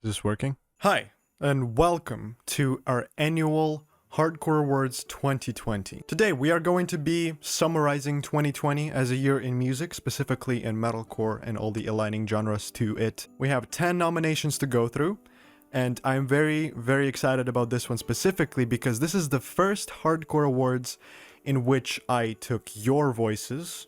Is this working? Hi, and welcome to our annual Hardcore Awards 2020. Today we are going to be summarizing 2020 as a year in music, specifically in metalcore and all the aligning genres to it. We have 10 nominations to go through, and I'm very, very excited about this one specifically because this is the first Hardcore Awards in which I took your voices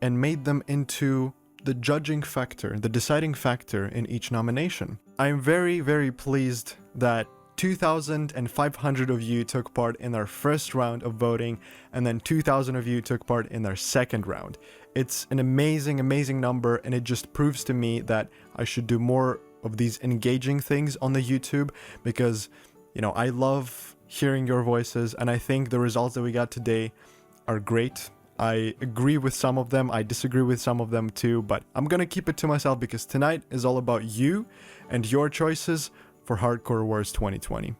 and made them into the judging factor, the deciding factor in each nomination. I'm very, very pleased that 2,500 of you took part in our first round of voting, and then 2,000 of you took part in our second round. It's an amazing, amazing number, and it just proves to me that I should do more of these engaging things on the YouTube because, you know, I love hearing your voices, and I think the results that we got today are great. I agree with some of them, I disagree with some of them too, but I'm gonna keep it to myself because tonight is all about you and your choices for Hardcore Awards 2020.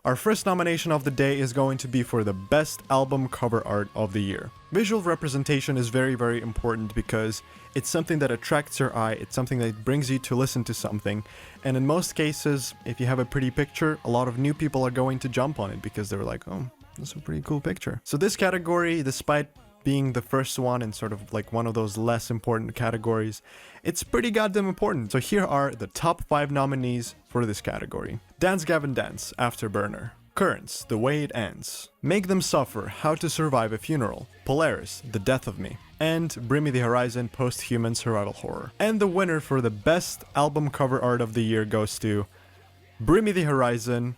Our first nomination of the day is going to be for the best album cover art of the year. Visual representation is very, very important because it's something that attracts your eye, it's something that brings you to listen to something, and in most cases, if you have a pretty picture, a lot of new people are going to jump on it because they're like, oh, that's a pretty cool picture. So this category, despite being the first one and sort of like one of those less important categories, it's pretty goddamn important. So here are the top 5 nominees for this category. Dance Gavin Dance, Afterburner. Currents, The Way It Ends. Make Them Suffer, How to Survive a Funeral. Polaris, The Death of Me. And Bring Me the Horizon, Post-Human Survival Horror. And the winner for the best album cover art of the year goes to Bring Me the Horizon,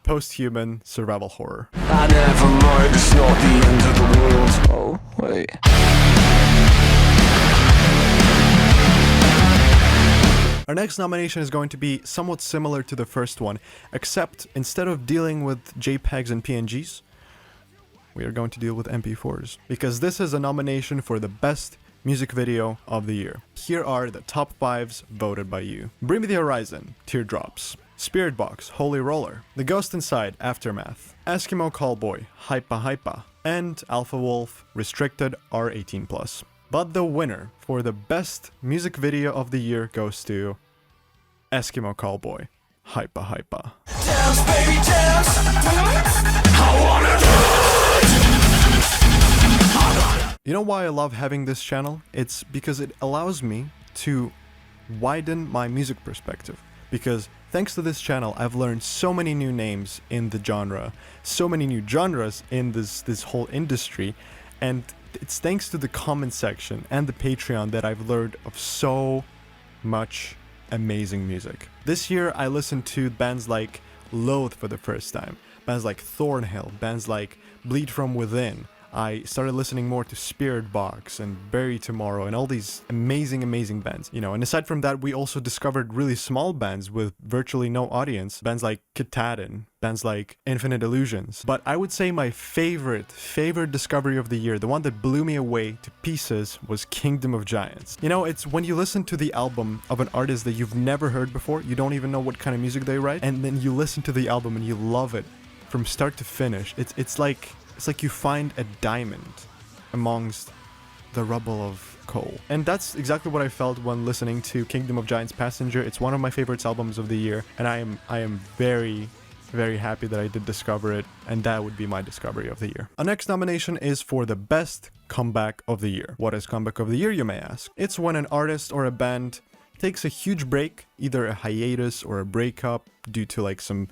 Post-Human Survival Horror. I never mind, it's not the end of the world. Oh, wait. Our next nomination is going to be somewhat similar to the first one, except instead of dealing with JPEGs and PNGs, we are going to deal with MP4s. Because this is a nomination for the best music video of the year. Here are the top 5s voted by you. Bring Me the Horizon, Teardrops. Spirit Box, Holy Roller. The Ghost Inside, Aftermath. Eskimo Callboy, Hypa Hypa. And Alpha Wolf, Restricted, R18+. But the winner for the best music video of the year goes to Eskimo Callboy, Hypa Hypa. Dance, baby, dance. I wanna dance. You know why I love having this channel? It's because it allows me to widen my music perspective. Because thanks to this channel, I've learned so many new names in the genre, so many new genres in this whole industry, and it's thanks to the comment section and the Patreon that I've learned of so much amazing music. This year, I listened to bands like Loathe for the first time, bands like Thornhill, bands like Bleed From Within. I started listening more to Spirit Box and Bury Tomorrow and all these amazing, amazing bands. You know, and aside from that, we also discovered really small bands with virtually no audience. Bands like Kitahdin, bands like Infinite Illusions. But I would say my favorite discovery of the year, the one that blew me away to pieces, was Kingdom of Giants. You know, it's when you listen to the album of an artist that you've never heard before, you don't even know what kind of music they write, and then you listen to the album and you love it from start to finish. It's like you find a diamond amongst the rubble of coal. And that's exactly what I felt when listening to Kingdom of Giants Passenger. It's one of my favorite albums of the year, and I am very, very happy that I did discover it, and that would be my discovery of the year. Our next nomination is for the best comeback of the year. What is comeback of the year, you may ask? It's when an artist or a band takes a huge break, either a hiatus or a breakup due to like some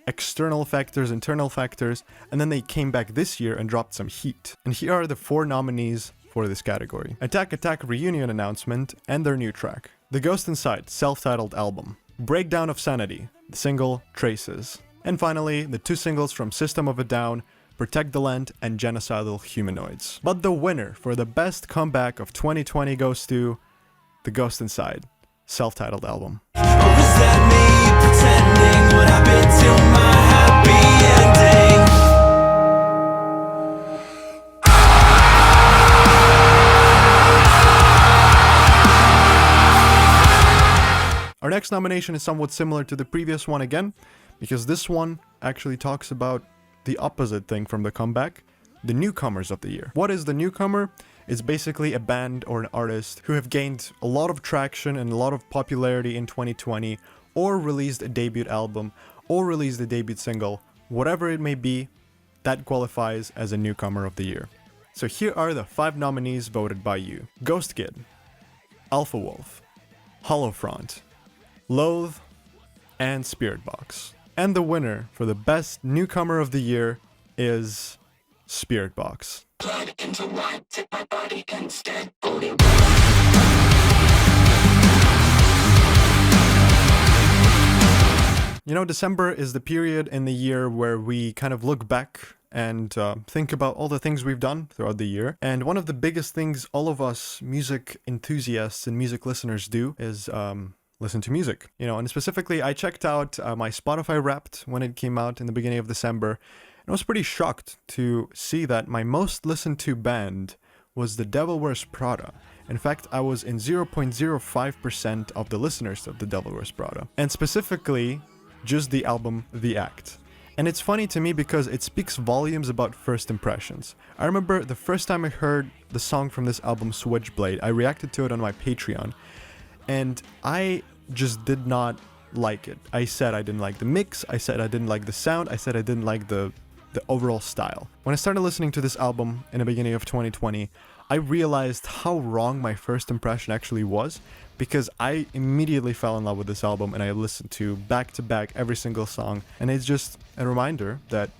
external factors, internal factors, and then they came back this year and dropped some heat. And here are the 4 nominees for this category. Attack Attack reunion announcement and their new track. The Ghost Inside self-titled album. Breakdown of Sanity, the single Traces. And finally, the 2 singles from System of a Down, Protect the Land and Genocidal Humanoids. But the winner for the best comeback of 2020 goes to The Ghost Inside self-titled album. Or is that me pretending what happened till my happy ending? Our next nomination is somewhat similar to the previous one again, because this one actually talks about the opposite thing from the comeback, the newcomers of the year. What is the newcomer? It's basically a band or an artist who have gained a lot of traction and a lot of popularity in 2020, or released a debut album, or released a debut single, whatever it may be, that qualifies as a newcomer of the year. So here are the 5 nominees voted by you. Ghost Kid, Alpha Wolf, Hollow Front, Loathe, and Spiritbox. And the winner for the best newcomer of the year is Spiritbox. Blood into wine, take my body instead. Holding You know, December is the period in the year where we kind of look back and think about all the things we've done throughout the year. And one of the biggest things all of us music enthusiasts and music listeners do is listen to music. You know, and specifically, I checked out my Spotify Wrapped when it came out in the beginning of December. And I was pretty shocked to see that my most listened to band was The Devil Wears Prada. In fact, I was in 0.05% of the listeners of The Devil Wears Prada. And specifically, just the album The Act. And it's funny to me because it speaks volumes about first impressions. I remember the first time I heard the song from this album, Switchblade, I reacted to it on my Patreon, and I just did not like it. I said I didn't like the mix, I said I didn't like the sound, I said I didn't like the overall style. When I started listening to this album in the beginning of 2020, I realized how wrong my first impression actually was, because I immediately fell in love with this album and I listened to back to back every single song. And it's just a reminder that,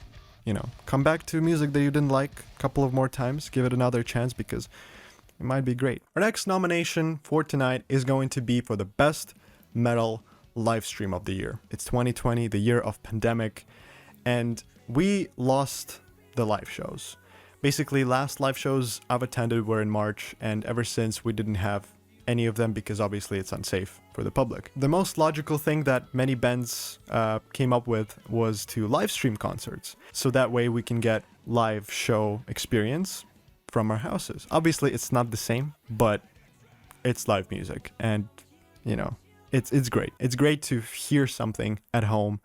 you know, come back to music that you didn't like a couple of more times, give it another chance because it might be great. Our next nomination for tonight is going to be for the best metal live stream of the year. It's 2020, the year of pandemic, and we lost the live shows. Basically, last live shows I've attended were in March, and ever since we didn't have any of them because obviously it's unsafe for the public. The most logical thing that many bands came up with was to live stream concerts, so that way we can get live show experience from our houses. Obviously it's not the same, but it's live music, and you know, it's great. It's great to hear something at home,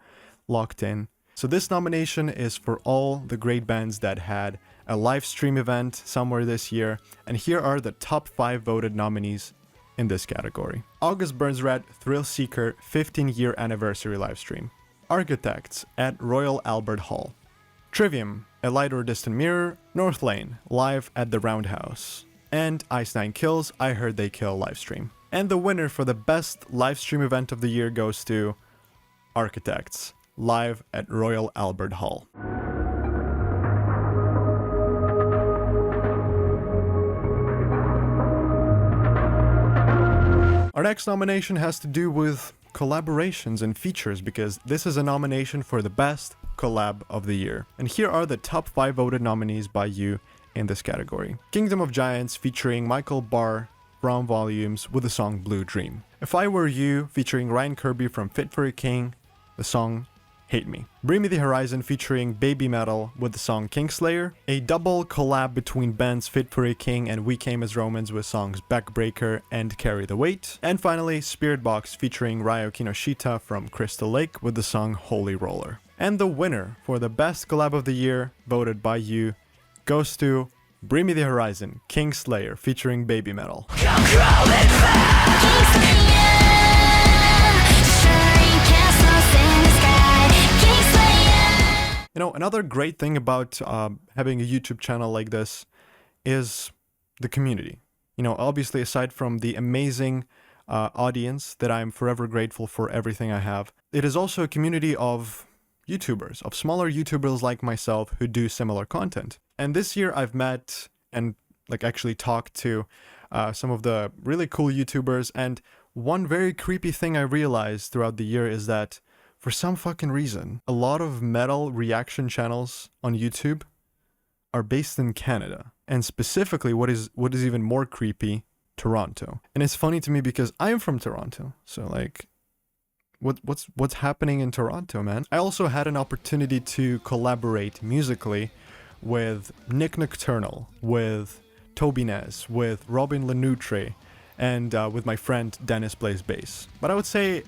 locked in. So this nomination is for all the great bands that had a live stream event somewhere this year, and here are the top 5 voted nominees in this category. August Burns Red Thrill Seeker 15-year anniversary livestream. Architects at Royal Albert Hall. Trivium, A Light or Distant Mirror, North Lane, live at the Roundhouse. And Ice Nine Kills, I Heard They Kill livestream. And the winner for the best livestream event of the year goes to Architects, live at Royal Albert Hall. Our next nomination has to do with collaborations and features, because this is a nomination for the best collab of the year. And here are the top 5 voted nominees by you in this category. Kingdom of Giants featuring Michael Barr from Volumes with the song Blue Dream. If I Were You featuring Ryan Kirby from Fit for a King, the song Hate Me. Bring Me the Horizon featuring Baby Metal with the song Kingslayer. A double collab between bands Fit for a King and We Came as Romans with songs Backbreaker and Carry the Weight. And finally, Spiritbox featuring Ryo Kinoshita from Crystal Lake with the song Holy Roller. And the winner for the best collab of the year, voted by you, goes to Bring Me the Horizon, Kingslayer featuring Baby Metal. You know, another great thing about having a YouTube channel like this is the community. You know, obviously, aside from the amazing audience that I'm forever grateful for everything I have, it is also a community of YouTubers, of smaller YouTubers like myself who do similar content. And this year I've met and actually talked to some of the really cool YouTubers, and one very creepy thing I realized throughout the year is that for some fucking reason, a lot of metal reaction channels on YouTube are based in Canada, and specifically what is even more creepy, Toronto. And it's funny to me because I'm from Toronto, so what's happening in Toronto, man? I also had an opportunity to collaborate musically with Nick Nocturnal, with Toby Nez, with Robin Lenutre, and with my friend Dennis Blaze Bass. But I would say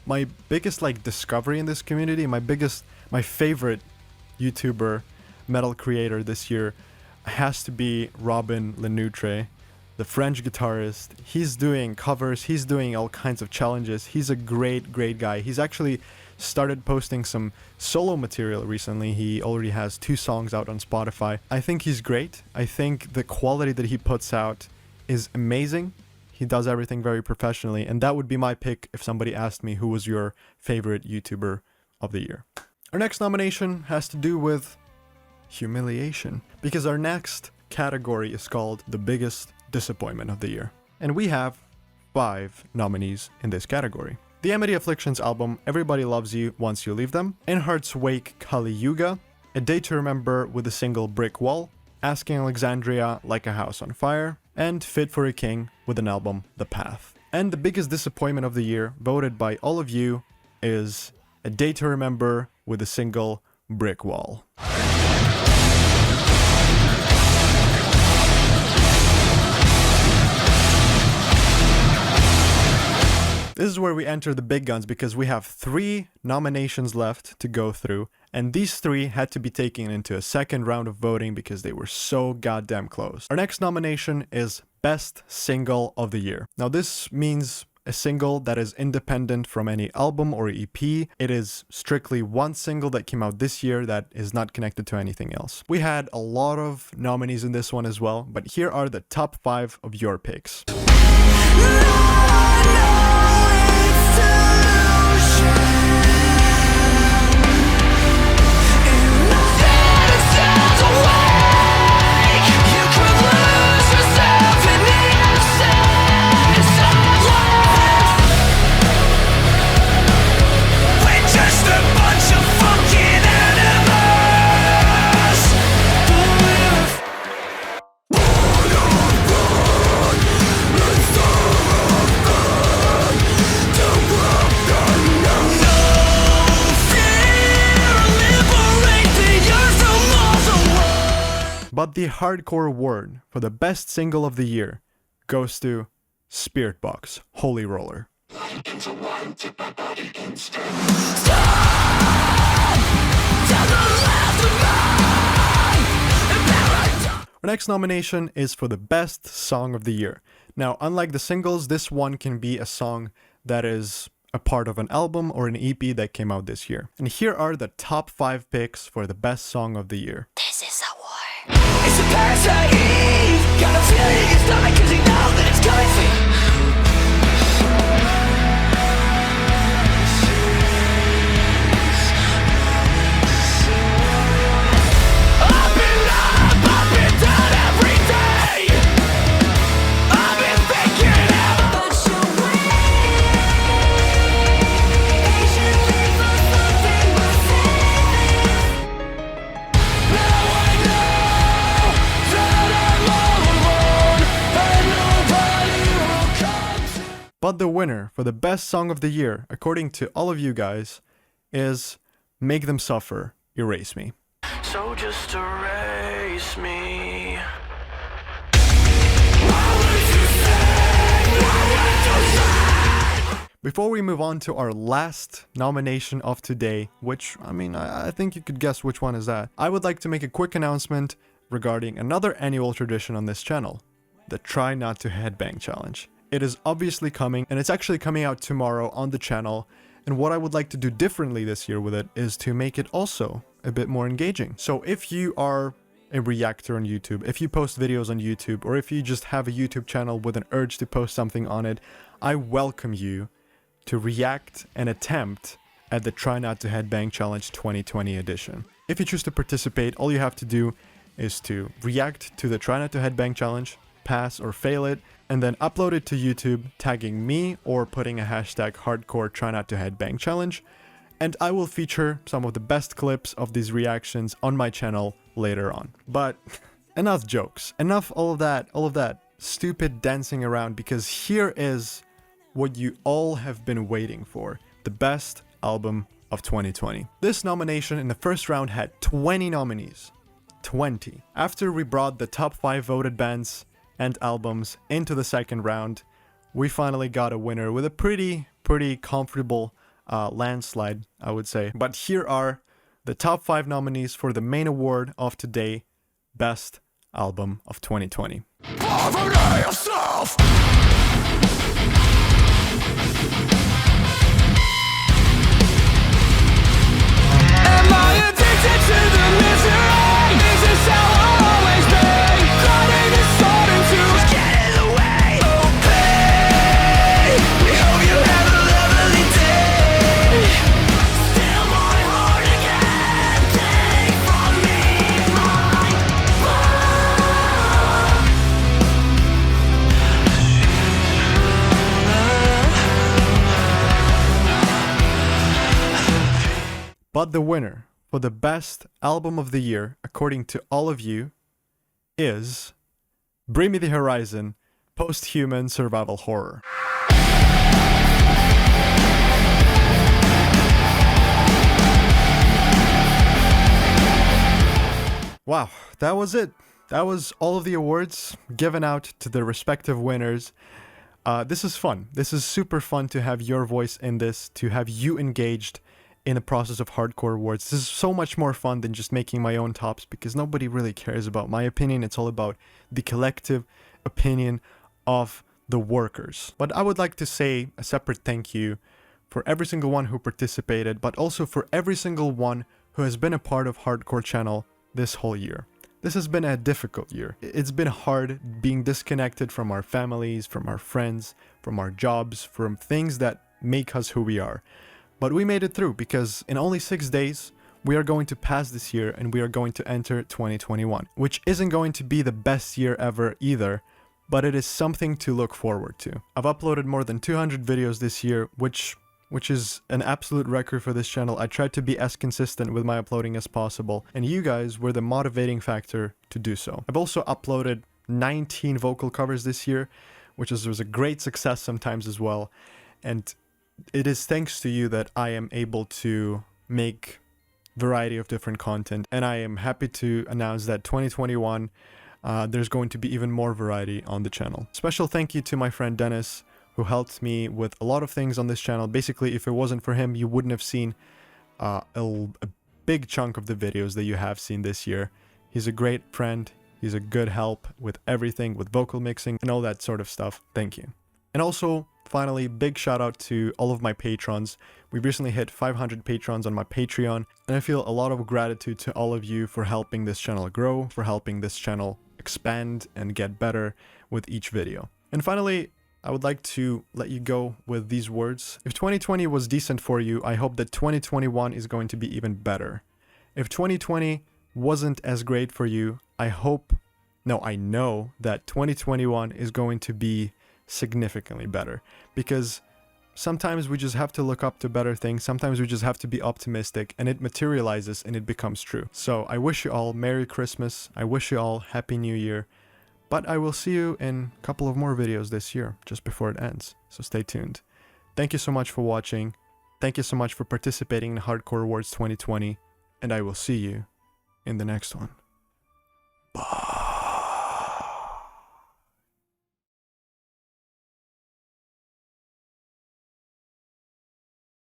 my biggest discovery in this community, my favorite YouTuber, metal creator this year has to be Robin Lenoutre, the French guitarist. He's doing covers, he's doing all kinds of challenges. He's a great, great guy. He's actually started posting some solo material recently. He already has 2 songs out on Spotify. I think he's great. I think the quality that he puts out is amazing. He does everything very professionally, and that would be my pick if somebody asked me who was your favorite YouTuber of the year. Our next nomination has to do with humiliation, because our next category is called the biggest disappointment of the year. And we have 5 nominees in this category. The Amity Afflictions album Everybody Loves You Once You Leave Them, In Heart's Wake Kali Yuga, A Day to Remember with the single Brick Wall, Asking Alexandria Like a House on Fire, and Fit for a King with an album The Path. And the biggest disappointment of the year, voted by all of you, is A Day to Remember with the single Brick Wall. This is where we enter the big guns, because we have 3 nominations left to go through, and these 3 had to be taken into a second round of voting because they were so goddamn close. Our next nomination is Best Single of the Year. Now this means a single that is independent from any album or EP. It is strictly one single that came out this year that is not connected to anything else. We had a lot of nominees in this one as well, but here are the top 5 of your picks. But the hardcore award for the best single of the year goes to Spiritbox, Holy Roller. Our next nomination is for the best song of the year. Now, unlike the singles, this one can be a song that is a part of an album or an EP that came out this year. And here are the top 5 picks for the best song of the year. This is a war. It's a parasite. Got a feeling it's coming 'cause you know that it's coming for you. I've been down every day. I've been thinking about you patiently for something more safe. Now I know that I'm all alone and nobody will come to. But the winner for the best song of the year, according to all of you guys, is Make Them Suffer, Erase Me. So just erase me. Before we move on to our last nomination of today, which, I think you could guess which one is that, I would like to make a quick announcement regarding another annual tradition on this channel, the Try Not to Headbang Challenge. It is obviously coming, and it's actually coming out tomorrow on the channel, and what I would like to do differently this year with it is to make it also a bit more engaging. So if you are a reactor on YouTube, if you post videos on YouTube, or if you just have a YouTube channel with an urge to post something on it, I welcome you to react and attempt at the Try Not to Headbang Challenge 2020 edition. If you choose to participate, all you have to do is to react to the Try Not to Headbang Challenge, pass or fail it, and then upload it to YouTube, tagging me or putting a hashtag hardcore Try Not to Headbang Challenge, and I will feature some of the best clips of these reactions on my channel later on. But enough jokes, enough all of that stupid dancing around, because here is what you all have been waiting for, the best album of 2020. This nomination in the first round had 20 nominees. 20. After we brought the top 5 voted bands and albums into the second round, we finally got a winner with a pretty comfortable landslide, I would say. But here are the top 5 nominees for the main award of today, Best album of 2020. Poverty yourself. Am I addicted to the misery? Is this how I'll always be? Cutting this sword into get in the way. Oh, pain. We hope you have a lovely day. Still my heart again. Take from me my But the winner for the best album of the year, according to all of you, is Bring Me the Horizon, Post-Human Survival Horror. Wow, that was it. That was all of the awards given out to the respective winners. This is fun. This is super fun to have your voice in this, to have you engaged in the process of hardcore awards. This is so much more fun than just making my own tops, because nobody really cares about my opinion. It's all about the collective opinion of the workers. But I would like to say a separate thank you for every single one who participated, but also for every single one who has been a part of Hardcore Channel this whole year. This has been a difficult year. It's been hard being disconnected from our families, from our friends, from our jobs, from things that make us who we are. But we made it through, because in only 6 days, we are going to pass this year and we are going to enter 2021, which isn't going to be the best year ever either, but it is something to look forward to. I've uploaded more than 200 videos this year, which is an absolute record for this channel. I tried to be as consistent with my uploading as possible, and you guys were the motivating factor to do so. I've also uploaded 19 vocal covers this year, which was a great success sometimes as well, and it is thanks to you that I am able to make variety of different content, and I am happy to announce that 2021 there's going to be even more variety on the channel. Special thank you to my friend Dennis, who helped me with a lot of things on this channel. Basically, if it wasn't for him, you wouldn't have seen a big chunk of the videos that you have seen this year. He's a great friend. He's a good help with everything, with vocal mixing and all that sort of stuff. Thank you. And also, finally, big shout out to all of my patrons. We recently hit 500 patrons on my Patreon, and I feel a lot of gratitude to all of you for helping this channel grow, for helping this channel expand and get better with each video. And finally, I would like to let you go with these words. If 2020 was decent for you, I hope that 2021 is going to be even better. If 2020 wasn't as great for you, I know that 2021 is going to be significantly better, because sometimes we just have to look up to better things. Sometimes we just have to be optimistic, and it materializes and it becomes true. So I wish you all Merry Christmas. I wish you all Happy New Year. But I will see you in a couple of more videos this year, just before it ends. So stay tuned. Thank you so much for watching. Thank you so much for participating in Hardcore Awards 2020. And I will see you in the next one.